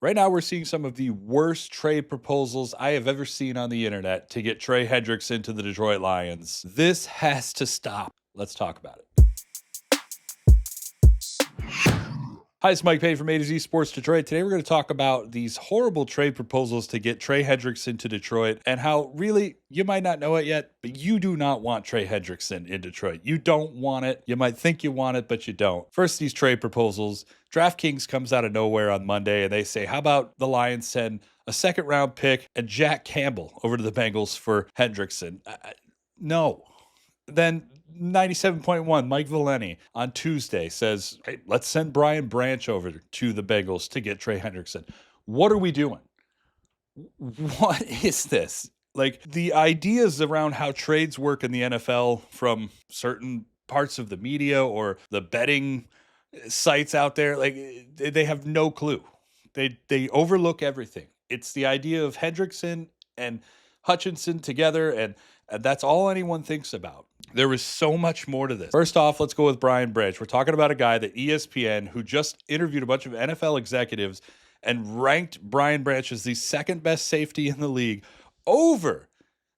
Right now, we're seeing some of the worst trade proposals I have ever seen on the internet to get Trey Hendrickson to the Detroit Lions. This has to stop. Let's talk about it. Hi, it's Mike Payton from A to Z Sports Detroit. Today we're going to talk about these horrible trade proposals to get Trey Hendrickson to Detroit and how really, you might not know it yet, but you do not want Trey Hendrickson in Detroit. You don't want it. You might think you want it, but you don't. First, these trade proposals. DraftKings comes out of nowhere on Monday and they say, how about the Lions send a second round pick and Jack Campbell over to the Bengals for Hendrickson? No. Then 97.1 Mike Valeni on Tuesday says, hey, let's send Brian Branch over to the Bengals to get Trey Hendrickson. What are we doing? What is this? Like, the ideas around how trades work in the NFL from certain parts of the media or the betting sites out there, like, they have no clue. They overlook everything. It's the idea of Hendrickson and Hutchinson together, and that's all anyone thinks about. There is so much more to this. First off, let's go with Brian Branch. We're talking about a guy that ESPN, who just interviewed a bunch of NFL executives and ranked Brian Branch as the second best safety in the league over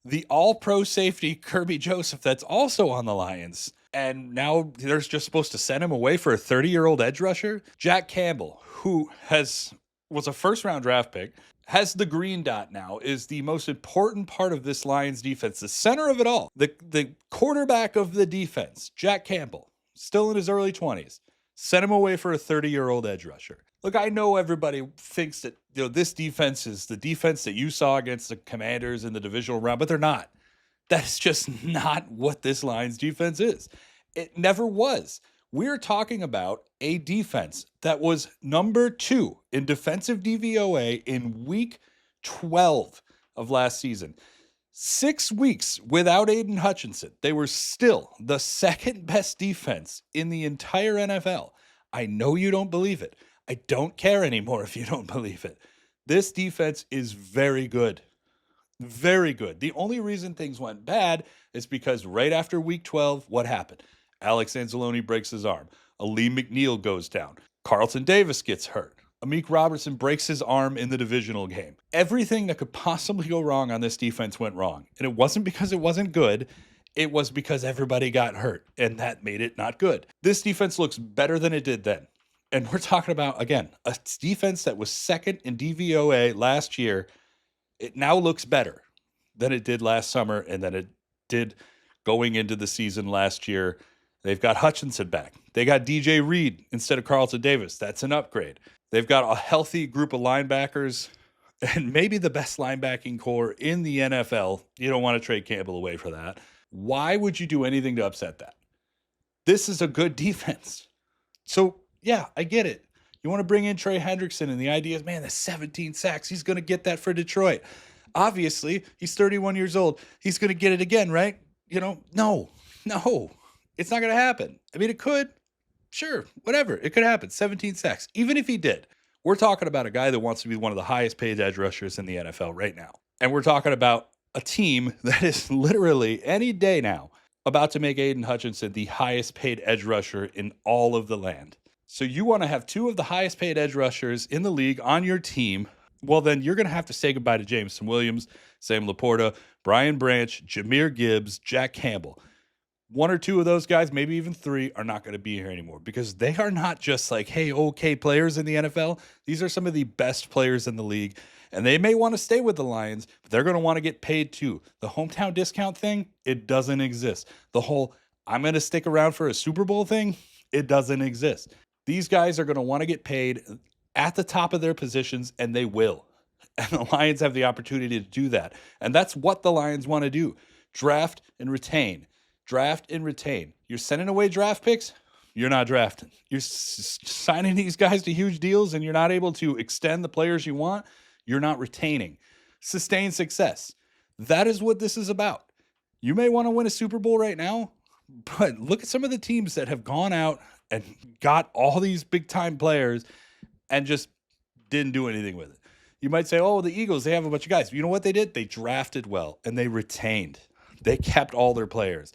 the all-pro safety Kirby Joseph that's also on the Lions. And now they're just supposed to send him away for a 30-year-old edge rusher? Jack Campbell, who was a first-round draft pick, has the green dot now, is the most important part of this Lions defense, the center of it all, the quarterback of the defense, Jack Campbell, still in his early 20s. Send him away for a 30-year-old edge rusher. Look, I know everybody thinks that this defense is the defense that you saw against the Commanders in the divisional round, but they're not. That's just not what this Lions defense is. It never was. We're talking about a defense that was number 2 in defensive DVOA in week 12 of last season. 6 weeks without Aiden Hutchinson. They were still the second best defense in the entire NFL. I know you don't believe it. I don't care anymore if you don't believe it. This defense is very good. Very good. The only reason things went bad is because right after week 12, what happened? Alex Anzalone breaks his arm. Aleem McNeil goes down. Carlton Davis gets hurt. Amik Robertson breaks his arm in the divisional game. Everything that could possibly go wrong on this defense went wrong. And it wasn't because it wasn't good. It was because everybody got hurt, and that made it not good. This defense looks better than it did then. And we're talking about, again, a defense that was second in DVOA last year. It now looks better than it did last summer and than it did going into the season last year. They've got Hutchinson back. They got DJ Reed instead of Carlton Davis. That's an upgrade. They've got a healthy group of linebackers and maybe the best linebacking core in the NFL. You don't want to trade Campbell away for that. Why would you do anything to upset that? This is a good defense. So, yeah, I get it. You want to bring in Trey Hendrickson, and the idea is, man, that's 17 sacks. He's going to get that for Detroit. Obviously, he's 31 years old. He's going to get it again, right? No. It's not going to happen. I mean, it could. Sure, whatever. It could happen. 17 sacks. Even if he did, we're talking about a guy that wants to be one of the highest paid edge rushers in the NFL right now. And we're talking about a team that is literally any day now about to make Aiden Hutchinson the highest paid edge rusher in all of the land. So you want to have 2 of the highest paid edge rushers in the league on your team. Well, then you're going to have to say goodbye to Jameson Williams, Sam Laporta, Brian Branch, Jahmyr Gibbs, Jack Campbell. 1 or 2 of those guys, maybe even 3, are not going to be here anymore because they are not just like, hey, okay players in the NFL. These are some of the best players in the league, and they may want to stay with the Lions, but they're going to want to get paid too. The hometown discount thing, it doesn't exist. The whole I'm going to stick around for a Super Bowl thing, it doesn't exist. These guys are going to want to get paid at the top of their positions, and they will. And the Lions have the opportunity to do that. And that's what the Lions want to do. Draft and retain. Draft and retain. You're sending away draft picks, you're not drafting. You're signing these guys to huge deals and you're not able to extend the players you want, you're not retaining. Sustained success. That is what this is about. You may want to win a Super Bowl right now, but look at some of the teams that have gone out and got all these big-time players and just didn't do anything with it. You might say, oh, the Eagles, they have a bunch of guys. You know what they did? They drafted well, and they retained. They kept all their players.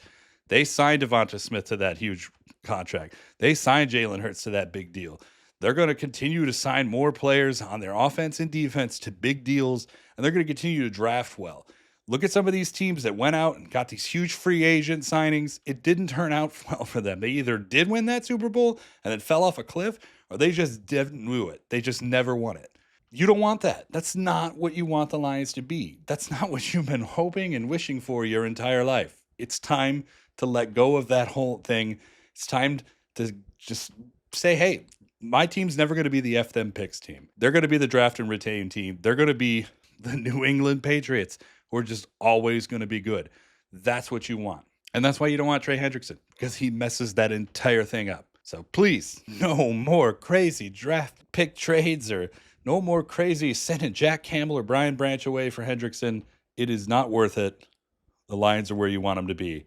They signed Devonta Smith to that huge contract. They signed Jalen Hurts to that big deal. They're going to continue to sign more players on their offense and defense to big deals, and they're going to continue to draft well. Look at some of these teams that went out and got these huge free agent signings. It didn't turn out well for them. They either did win that Super Bowl and then fell off a cliff, or they just didn't do it. They just never won it. You don't want that. That's not what you want the Lions to be. That's not what you've been hoping and wishing for your entire life. It's time to let go of that whole thing. It's time to just say, hey, my team's never going to be the F them picks team. They're going to be the draft and retain team. They're going to be the New England Patriots, who are just always going to be good. That's what you want. And that's why you don't want Trey Hendrickson, because he messes that entire thing up. So please, no more crazy draft pick trades or no more crazy sending Jack Campbell or Brian Branch away for Hendrickson. It is not worth it. The Lions are where you want them to be.